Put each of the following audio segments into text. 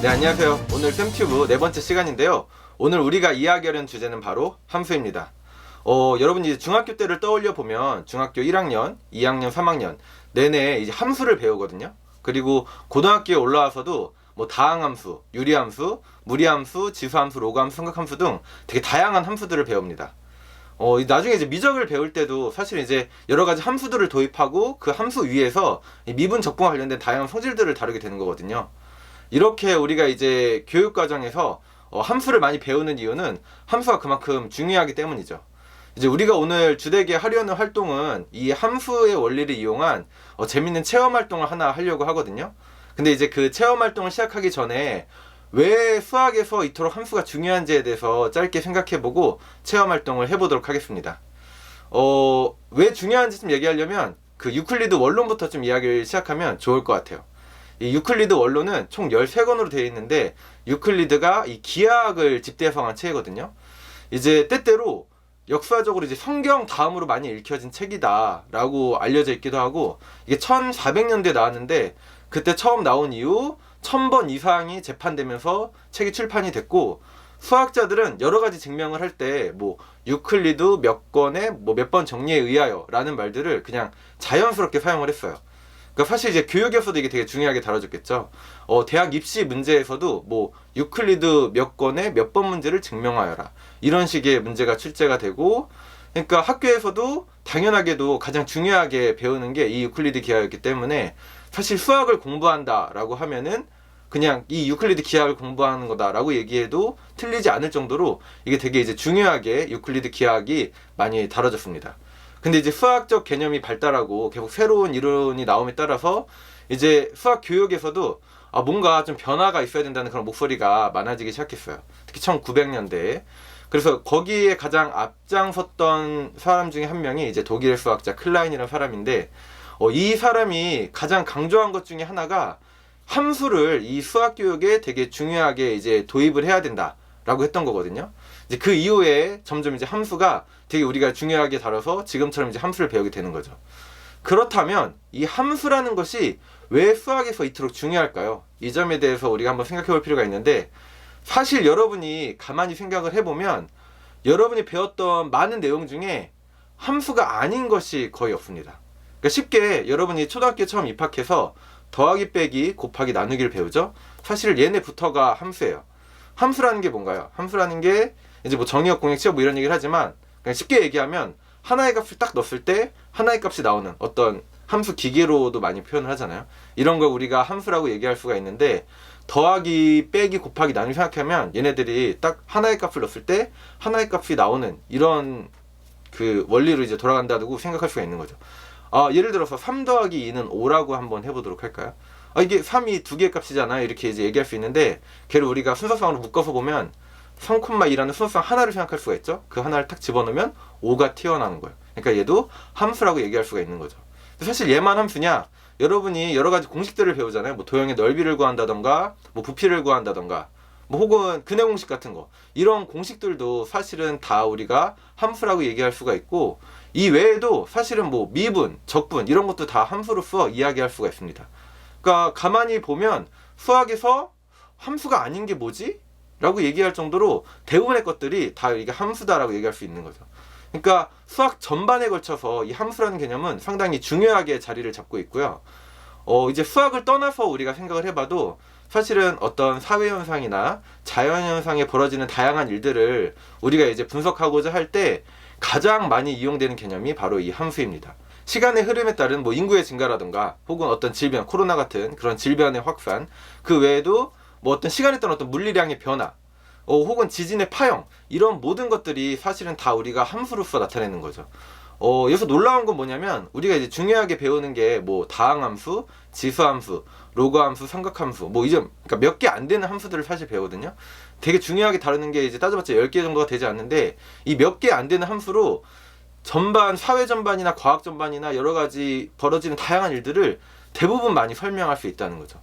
네, 안녕하세요. 오늘 쌤튜브 네 번째 시간인데요. 오늘 우리가 이야기하려는 주제는 바로 함수입니다. 여러분이 이제 중학교 때를 떠올려 보면 중학교 1학년, 2학년, 3학년 내내 이제 함수를 배우거든요. 그리고 고등학교에 올라와서도 뭐 다항함수, 유리함수, 무리함수, 지수함수, 로그함수, 삼각함수 등 되게 다양한 함수들을 배웁니다. 나중에 이제 미적을 배울 때도 사실 이제 여러 가지 함수들을 도입하고 그 함수 위에서 미분 적분과 관련된 다양한 성질들을 다루게 되는 거거든요. 이렇게 우리가 이제 교육 과정에서 함수를 많이 배우는 이유는 함수가 그만큼 중요하기 때문이죠. 이제 우리가 오늘 주되게 하려는 활동은 이 함수의 원리를 이용한 재밌는 체험 활동을 하나 하려고 하거든요. 근데 이제 그 체험 활동을 시작하기 전에 왜 수학에서 이토록 함수가 중요한지에 대해서 짧게 생각해보고 체험 활동을 해보도록 하겠습니다. 왜 중요한지 좀 얘기하려면 그 유클리드 원론부터 좀 이야기를 시작하면 좋을 것 같아요. 이 유클리드 원론은 총 13권으로 되어 있는데 유클리드가 이 기하학을 집대성한 책이거든요. 이제 때때로 역사적으로 이제 성경 다음으로 많이 읽혀진 책이다 라고 알려져 있기도 하고, 이게 1400년대에 나왔는데 그때 처음 나온 이후 1000번 이상이 재판되면서 책이 출판이 됐고, 수학자들은 여러 가지 증명을 할 때 뭐 유클리드 몇 권의 뭐 몇 번 정리에 의하여 라는 말들을 그냥 자연스럽게 사용을 했어요. 그러니까 사실 이제 교육에서도 이게 되게 중요하게 다뤄졌겠죠. 대학 입시 문제에서도 뭐 유클리드 몇 권의 몇 번 문제를 증명하여라, 이런 식의 문제가 출제가 되고, 그러니까 학교에서도 당연하게도 가장 중요하게 배우는 게 이 유클리드 기하였기 때문에 사실 수학을 공부한다라고 하면은 그냥 이 유클리드 기하를 공부하는 거다라고 얘기해도 틀리지 않을 정도로 이게 되게 이제 중요하게 유클리드 기하학이 많이 다뤄졌습니다. 근데 이제 수학적 개념이 발달하고 계속 새로운 이론이 나옴에 따라서 이제 수학 교육에서도 뭔가 좀 변화가 있어야 된다는 그런 목소리가 많아지기 시작했어요. 특히 1900년대에. 그래서 거기에 가장 앞장섰던 사람 중에 한 명이 이제 독일 수학자 클라인이라는 사람인데, 이 사람이 가장 강조한 것 중에 하나가 함수를 이 수학 교육에 되게 중요하게 이제 도입을 해야 된다라고 했던 거거든요. 이제 그 이후에 점점 이제 함수가 되게 우리가 중요하게 다뤄서 지금처럼 이제 함수를 배우게 되는 거죠. 그렇다면 이 함수라는 것이 왜 수학에서 이토록 중요할까요? 이 점에 대해서 우리가 한번 생각해 볼 필요가 있는데, 사실 여러분이 가만히 생각을 해보면 여러분이 배웠던 많은 내용 중에 함수가 아닌 것이 거의 없습니다. 그러니까 쉽게 여러분이 초등학교 처음 입학해서 더하기 빼기 곱하기 나누기를 배우죠. 사실 얘네부터가 함수예요. 함수라는 게 뭔가요? 함수라는 게 이제 뭐 정의역, 공역, 치역 뭐 이런 얘기를 하지만 그냥 쉽게 얘기하면 하나의 값을 딱 넣었을 때 하나의 값이 나오는 어떤 함수 기계로도 많이 표현을 하잖아요. 이런 걸 우리가 함수라고 얘기할 수가 있는데, 더하기 빼기 곱하기 나누기 생각하면 얘네들이 딱 하나의 값을 넣었을 때 하나의 값이 나오는 이런 그 원리로 이제 돌아간다고 생각할 수가 있는 거죠. 예를 들어서 3 더하기 2는 5라고 한번 해보도록 할까요? 이게 3이 두 개의 값이잖아요. 이렇게 이제 얘기할 수 있는데, 걔를 우리가 순서상으로 묶어서 보면 3,2라는 순서상 하나를 생각할 수가 있죠. 그 하나를 딱 집어넣으면 5가 튀어나오는 거예요. 그러니까 얘도 함수라고 얘기할 수가 있는 거죠. 사실 얘만 함수냐? 여러분이 여러 가지 공식들을 배우잖아요. 뭐 도형의 넓이를 구한다던가, 뭐 부피를 구한다던가, 뭐 혹은 근해 공식 같은 거, 이런 공식들도 사실은 다 우리가 함수라고 얘기할 수가 있고, 이 외에도 사실은 뭐 미분, 적분 이런 것도 다 함수로서 이야기할 수가 있습니다. 그러니까 가만히 보면 수학에서 함수가 아닌 게 뭐지? 라고 얘기할 정도로 대부분의 것들이 다 이게 함수다라고 얘기할 수 있는 거죠. 그러니까 수학 전반에 걸쳐서 이 함수라는 개념은 상당히 중요하게 자리를 잡고 있고요. 이제 수학을 떠나서 우리가 생각을 해봐도 사실은 어떤 사회현상이나 자연현상에 벌어지는 다양한 일들을 우리가 이제 분석하고자 할 때 가장 많이 이용되는 개념이 바로 이 함수입니다. 시간의 흐름에 따른 뭐 인구의 증가라든가 혹은 어떤 질병, 코로나 같은 그런 질병의 확산, 그 외에도 뭐 어떤 시간에 따른 어떤 물리량의 변화, 혹은 지진의 파형, 이런 모든 것들이 사실은 다 우리가 함수로서 나타내는 거죠. 여기서 놀라운 건 뭐냐면 우리가 이제 중요하게 배우는 게 뭐 다항함수, 지수함수, 로그함수, 삼각함수, 뭐 이제 그러니까 몇 개 안 되는 함수들을 사실 배우거든요. 되게 중요하게 다루는 게 이제 따져봤자 10개 정도가 되지 않는데, 이 몇 개 안 되는 함수로 전반, 사회 전반이나 과학 전반이나 여러 가지 벌어지는 다양한 일들을 대부분 많이 설명할 수 있다는 거죠.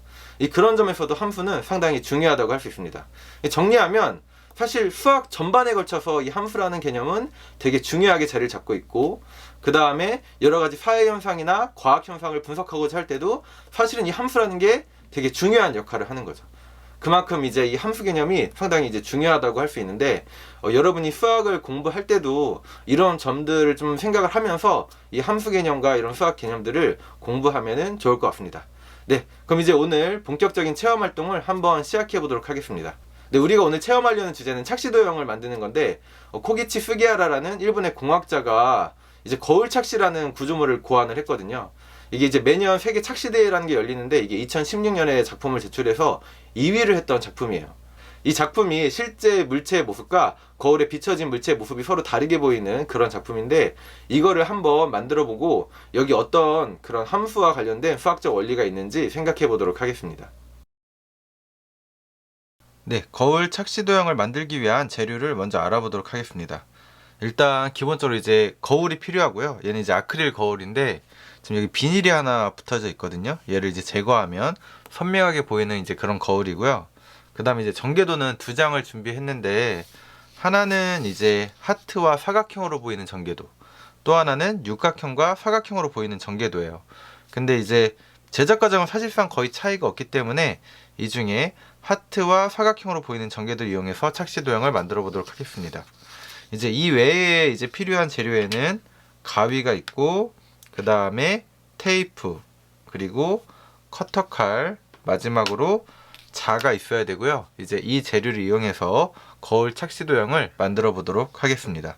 그런 점에서도 함수는 상당히 중요하다고 할 수 있습니다. 정리하면 사실 수학 전반에 걸쳐서 이 함수라는 개념은 되게 중요하게 자리를 잡고 있고, 그 다음에 여러 가지 사회현상이나 과학현상을 분석하고자 할 때도 사실은 이 함수라는 게 되게 중요한 역할을 하는 거죠. 그만큼 이제 이 함수 개념이 상당히 이제 중요하다고 할 수 있는데, 여러분이 수학을 공부할 때도 이런 점들을 좀 생각을 하면서 이 함수 개념과 이런 수학 개념들을 공부하면은 좋을 것 같습니다. 네, 그럼 이제 오늘 본격적인 체험 활동을 한번 시작해 보도록 하겠습니다. 네, 우리가 오늘 체험하려는 주제는 착시도형을 만드는 건데, 코기치 스기하라라는 일본의 공학자가 이제 거울 착시라는 구조물을 고안을 했거든요. 이게 이제 매년 세계 착시대회라는 게 열리는데, 이게 2016년에 작품을 제출해서 2위를 했던 작품이에요. 이 작품이 실제 물체의 모습과 거울에 비춰진 물체의 모습이 서로 다르게 보이는 그런 작품인데, 이거를 한번 만들어보고 여기 어떤 그런 함수와 관련된 수학적 원리가 있는지 생각해 보도록 하겠습니다. 네, 거울 착시도형을 만들기 위한 재료를 먼저 알아보도록 하겠습니다. 일단 기본적으로 이제 거울이 필요하고요. 얘는 이제 아크릴 거울인데 지금 여기 비닐이 하나 붙어져 있거든요. 얘를 이제 제거하면 선명하게 보이는 이제 그런 거울이고요. 그 다음에 이제 전개도는 2장을 준비했는데, 하나는 이제 하트와 사각형으로 보이는 전개도, 또 하나는 육각형과 사각형으로 보이는 전개도예요. 근데 이제 제작 과정은 사실상 거의 차이가 없기 때문에 이 중에 하트와 사각형으로 보이는 전개도를 이용해서 착시 도형을 만들어 보도록 하겠습니다. 이제 이 외에 이제 필요한 재료에는 가위가 있고, 그 다음에 테이프, 그리고 커터칼, 마지막으로 자가 있어야 되고요. 이제 이 재료를 이용해서 거울 착시 도형을 만들어 보도록 하겠습니다.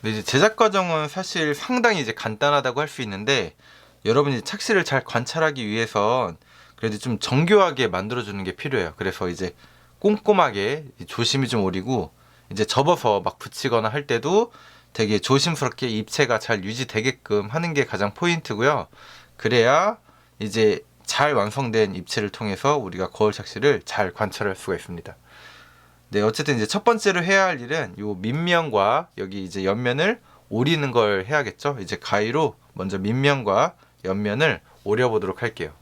근데 이제 제작 과정은 사실 상당히 이제 간단하다고 할 수 있는데, 여러분이 착시를 잘 관찰하기 위해선 그래도 좀 정교하게 만들어주는 게 필요해요. 그래서 이제 꼼꼼하게 조심히 좀 오리고, 이제 접어서 막 붙이거나 할 때도 되게 조심스럽게 입체가 잘 유지되게끔 하는 게 가장 포인트고요. 그래야 이제 잘 완성된 입체를 통해서 우리가 거울 착시를 잘 관찰할 수가 있습니다. 네, 어쨌든 이제 첫 번째로 해야 할 일은 요 밑면과 여기 이제 옆면을 오리는 걸 해야겠죠. 이제 가위로 먼저 밑면과 옆면을 오려보도록 할게요.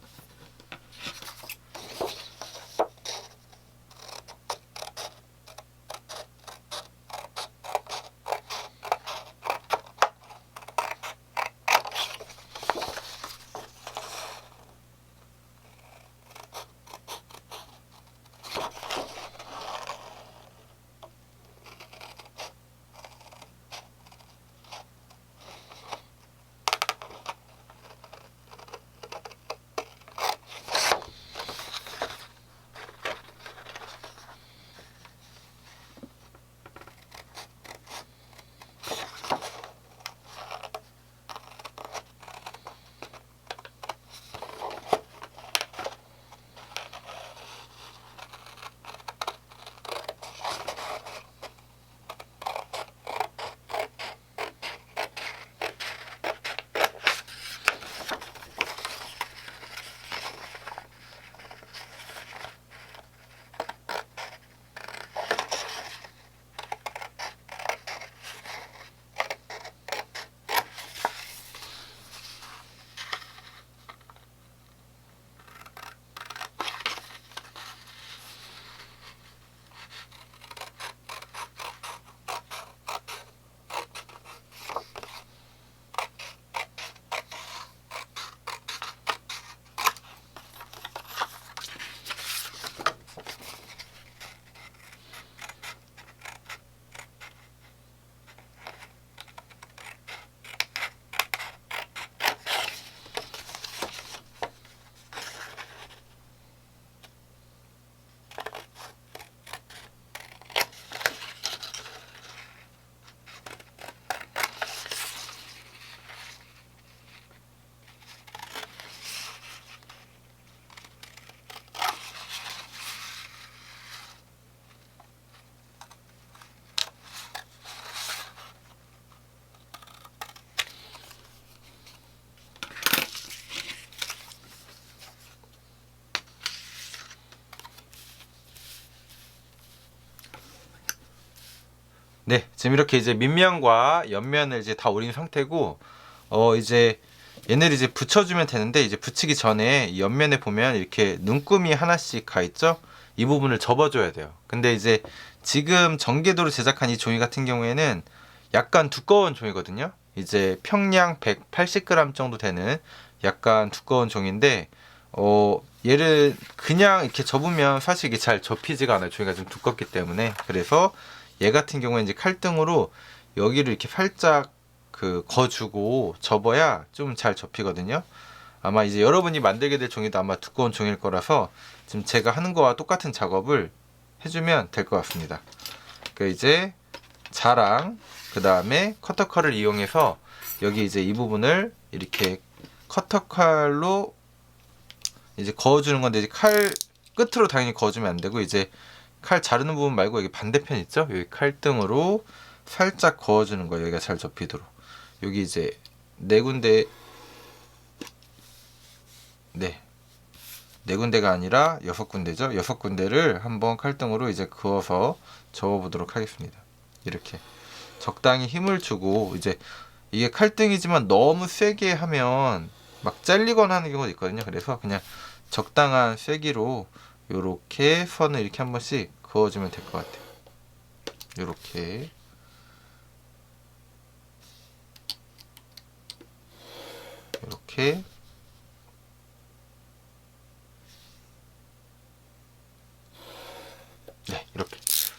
네, 지금 이렇게 이제 밑면과 옆면을 이제 다 오린 상태고, 이제 얘네를 이제 붙여주면 되는데, 이제 붙이기 전에 이 옆면에 보면 이렇게 눈금이 하나씩 가 있죠? 이 부분을 접어줘야 돼요. 근데 이제 지금 전개도로 제작한 이 종이 같은 경우에는 약간 두꺼운 종이거든요. 이제 평량 180g 정도 되는 약간 두꺼운 종인데, 얘를 그냥 이렇게 접으면 사실 이게 잘 접히지가 않아요. 종이가 좀 두껍기 때문에. 그래서 얘 같은 경우에 이제 칼등으로 여기를 이렇게 살짝 그 거주고 접어야 좀 잘 접히거든요. 아마 이제 여러분이 만들게 될 종이도 아마 두꺼운 종일 거라서 지금 제가 하는 거와 똑같은 작업을 해주면 될 것 같습니다. 그 이제 자랑, 그 다음에 커터칼을 이용해서 여기 이제 이 부분을 이렇게 커터칼로 이제 그어주는 건데, 이제 칼 끝으로 당연히 그어주면 안 되고, 이제 칼 자르는 부분 말고 여기 반대편 있죠? 여기 칼등으로 살짝 그어주는 거예요. 여기가 잘 접히도록. 여기 이제 네 군데, 네 군데가 아니라 6군데죠. 6군데를 한번 칼등으로 이제 그어서 접어보도록 하겠습니다. 이렇게 적당히 힘을 주고, 이제 이게 칼등이지만 너무 세게 하면 막 잘리거나 하는 경우도 있거든요. 그래서 그냥 적당한 세기로 요렇게 선을 이렇게 한 번씩 그어주면 될 것 같아요. 요렇게 이렇게 이렇게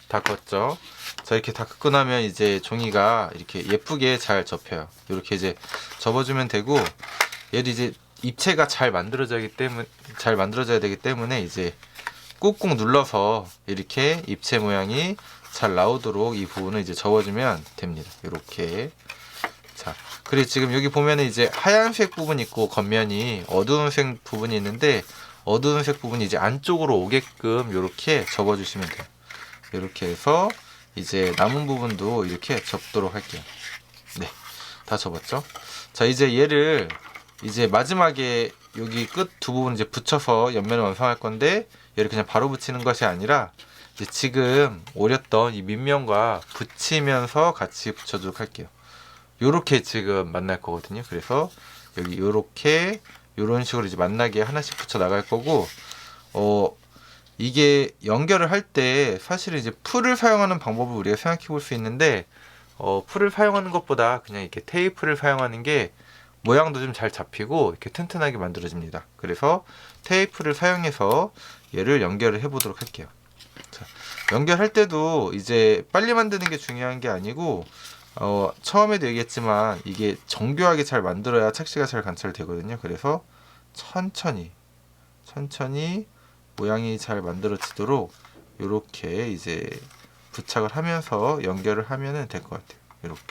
다 껐죠. 자, 이렇게 다 긋고 나면 이제 종이가 이렇게 예쁘게 잘 접혀요. 이렇게 이제 접어주면 되고, 얘도 이제 입체가 잘 만들어져야 되기 때문에 이제 꾹꾹 눌러서 이렇게 입체 모양이 잘 나오도록 이 부분을 이제 접어주면 됩니다. 이렇게. 자, 그리고 지금 여기 보면은 이제 하얀색 부분이 있고 겉면이 어두운 색 부분이 있는데, 어두운 색 부분이 이제 안쪽으로 오게끔 이렇게 접어주시면 돼요. 이렇게 해서 이제 남은 부분도 이렇게 접도록 할게요. 네, 다 접었죠? 자, 이제 얘를 이제 마지막에 여기 끝 두 부분 이제 붙여서 옆면을 완성할 건데, 얘를 그냥 바로 붙이는 것이 아니라 이제 지금 오렸던 이 밑면과 붙이면서 같이 붙여주도록 할게요. 요렇게 지금 만날 거거든요. 그래서 여기 요렇게 요런 식으로 이제 만나게 하나씩 붙여 나갈 거고, 이게 연결을 할 때 사실 이제 풀을 사용하는 방법을 우리가 생각해 볼 수 있는데, 풀을 사용하는 것보다 그냥 이렇게 테이프를 사용하는 게 모양도 좀 잘 잡히고 이렇게 튼튼하게 만들어집니다. 그래서 테이프를 사용해서 얘를 연결을 해 보도록 할게요. 자, 연결할 때도 이제 빨리 만드는 게 중요한 게 아니고, 처음에도 얘기했지만 이게 정교하게 잘 만들어야 착시가 잘 관찰되거든요. 그래서 천천히 모양이 잘 만들어지도록 이렇게 이제 부착을 하면서 연결을 하면 될 것 같아요. 이렇게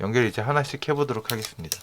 연결 이제 하나씩 해보도록 하겠습니다.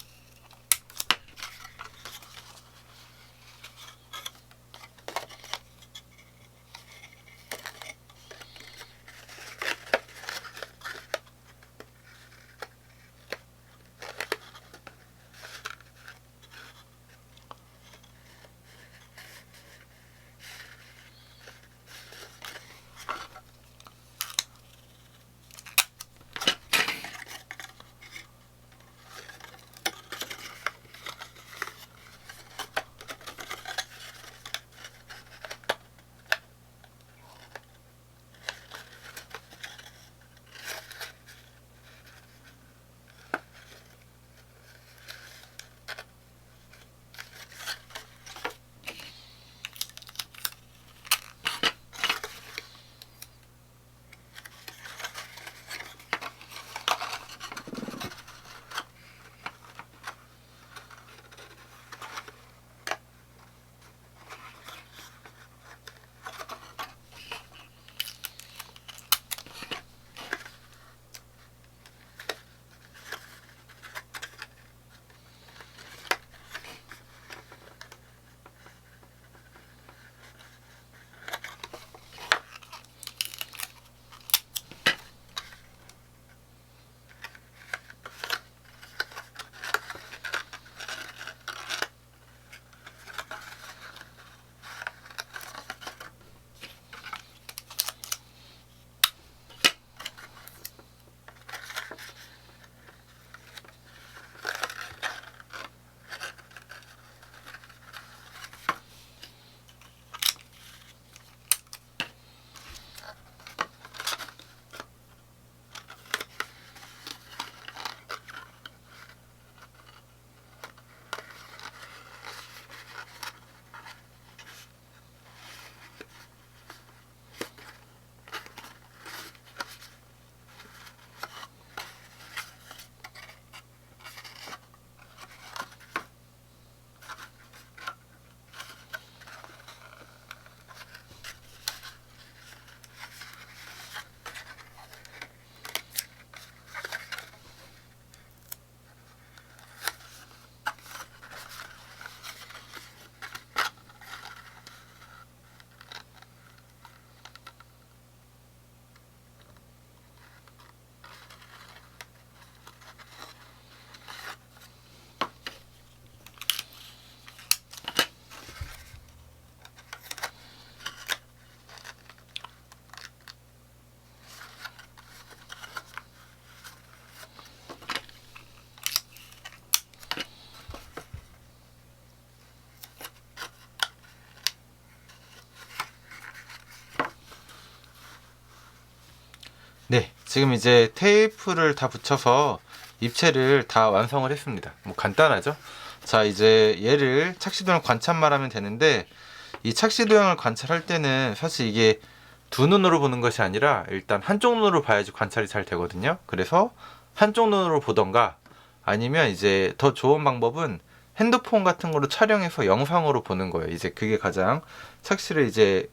네, 지금 이제 테이프를 다 붙여서 입체를 다 완성을 했습니다. 뭐 간단하죠? 자, 이제 얘를 착시도형 관찰만 하면 되는데, 이 착시도형을 관찰할 때는 사실 이게 두 눈으로 보는 것이 아니라 일단 한쪽 눈으로 봐야지 관찰이 잘 되거든요. 그래서 한쪽 눈으로 보던가, 아니면 이제 더 좋은 방법은 핸드폰 같은 거로 촬영해서 영상으로 보는 거예요. 이제 그게 가장 착시를 이제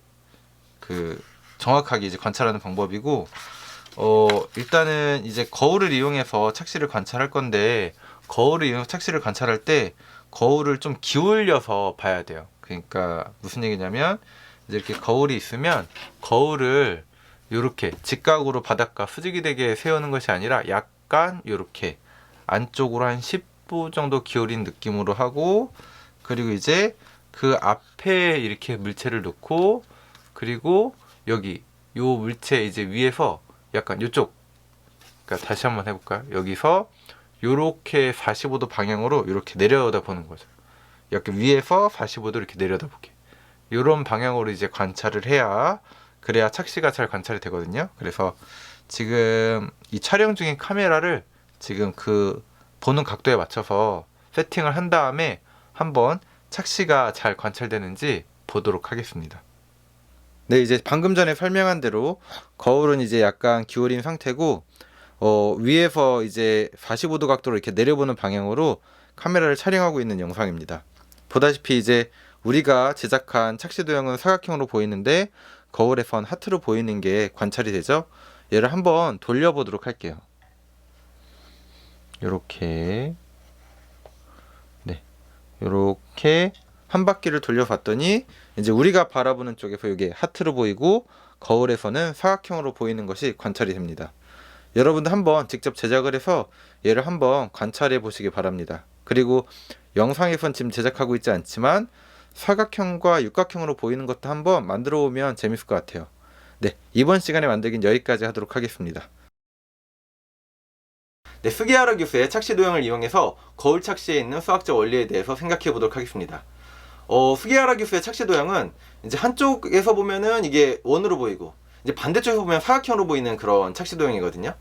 정확하게 이제 관찰하는 방법이고, 일단은 이제 거울을 이용해서 착시를 관찰할 건데, 거울을 이용해서 착시를 관찰할 때 거울을 좀 기울여서 봐야 돼요. 그러니까 무슨 얘기냐면, 이제 이렇게 거울이 있으면 거울을 이렇게 직각으로 바닥과 수직이 되게 세우는 것이 아니라 약간 이렇게 안쪽으로 한 10도 정도 기울인 느낌으로 하고, 그리고 이제 그 앞에 이렇게 물체를 놓고, 그리고 여기 요 물체 이제 위에서 약간 요쪽, 그러니까 다시 한번 해볼까요? 여기서 요렇게 45도 방향으로 이렇게 내려다 보는 거죠. 이렇게 위에서 45도 이렇게 내려다 보게. 요런 방향으로 이제 관찰을 해야, 그래야 착시가 잘 관찰이 되거든요. 그래서 지금 이 촬영 중인 카메라를 지금 그 보는 각도에 맞춰서 세팅을 한 다음에 한번 착시가 잘 관찰되는지 보도록 하겠습니다. 네, 이제 방금 전에 설명한 대로 거울은 이제 약간 기울인 상태고, 위에서 이제 45도 각도로 이렇게 내려보는 방향으로 카메라를 촬영하고 있는 영상입니다. 보다시피 이제 우리가 제작한 착시도형은 사각형으로 보이는데 거울에선 하트로 보이는 게 관찰이 되죠. 얘를 한번 돌려보도록 할게요. 요렇게, 네, 요렇게 한 바퀴를 돌려봤더니 이제 우리가 바라보는 쪽에서 이게 하트로 보이고, 거울에서는 사각형으로 보이는 것이 관찰이 됩니다. 여러분도 한번 직접 제작을 해서 얘를 한번 관찰해 보시기 바랍니다. 그리고 영상에선 지금 제작하고 있지 않지만 사각형과 육각형으로 보이는 것도 한번 만들어 보면 재밌을 것 같아요. 네, 이번 시간에 만들긴 여기까지 하도록 하겠습니다. 네, 스기하라 교수의 착시도형을 이용해서 거울 착시에 있는 수학적 원리에 대해서 생각해 보도록 하겠습니다. 스기하라 교수의 착시도형은 이제 한쪽에서 보면은 이게 원으로 보이고, 이제 반대쪽에서 보면 사각형으로 보이는 그런 착시도형이거든요.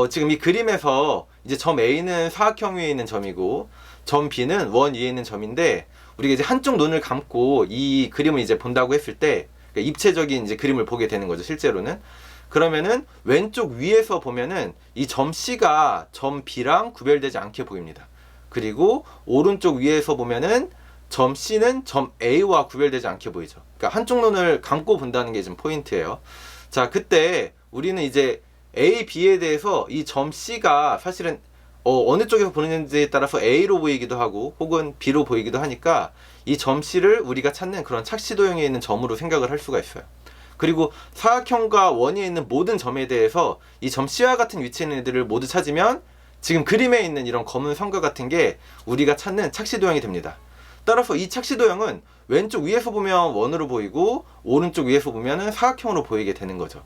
지금 이 그림에서 이제 점 A는 사각형 위에 있는 점이고, 점 B는 원 위에 있는 점인데, 우리가 이제 한쪽 눈을 감고 이 그림을 이제 본다고 했을 때, 그러니까 입체적인 이제 그림을 보게 되는 거죠, 실제로는. 그러면은 왼쪽 위에서 보면은 이 점 C가 점 B랑 구별되지 않게 보입니다. 그리고 오른쪽 위에서 보면은 점 C는 점 A와 구별되지 않게 보이죠. 그러니까 한쪽 눈을 감고 본다는 게 지금 포인트예요. 자, 그때 우리는 이제 A, B에 대해서 이 점 C가 사실은 어느 쪽에서 보는지에 따라서 A로 보이기도 하고 혹은 B로 보이기도 하니까 이 점 C를 우리가 찾는 그런 착시도형에 있는 점으로 생각을 할 수가 있어요. 그리고 사각형과 원위에 있는 모든 점에 대해서 이 점 C와 같은 위치에 있는 애들을 모두 찾으면 지금 그림에 있는 이런 검은 선과 같은 게 우리가 찾는 착시도형이 됩니다. 따라서 이 착시도형은 왼쪽 위에서 보면 원으로 보이고 오른쪽 위에서 보면 사각형으로 보이게 되는 거죠.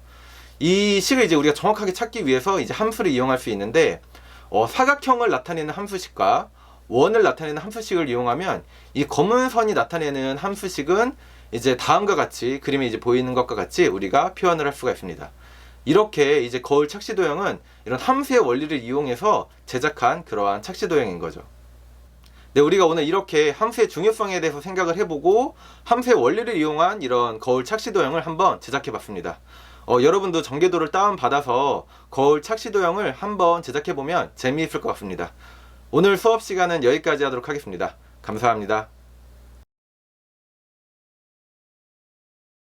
이 식을 이제 우리가 정확하게 찾기 위해서 이제 함수를 이용할 수 있는데, 사각형을 나타내는 함수식과 원을 나타내는 함수식을 이용하면 이 검은 선이 나타내는 함수식은 이제 다음과 같이 그림에 이제 보이는 것과 같이 우리가 표현을 할 수가 있습니다. 이렇게 이제 거울 착시도형은 이런 함수의 원리를 이용해서 제작한 그러한 착시도형인 거죠. 네, 우리가 오늘 이렇게 함수의 중요성에 대해서 생각을 해보고 함수의 원리를 이용한 이런 거울 착시도형을 한번 제작해 봤습니다. 여러분도 전개도를 다운받아서 거울 착시도형을 한번 제작해 보면 재미있을 것 같습니다. 오늘 수업 시간은 여기까지 하도록 하겠습니다. 감사합니다.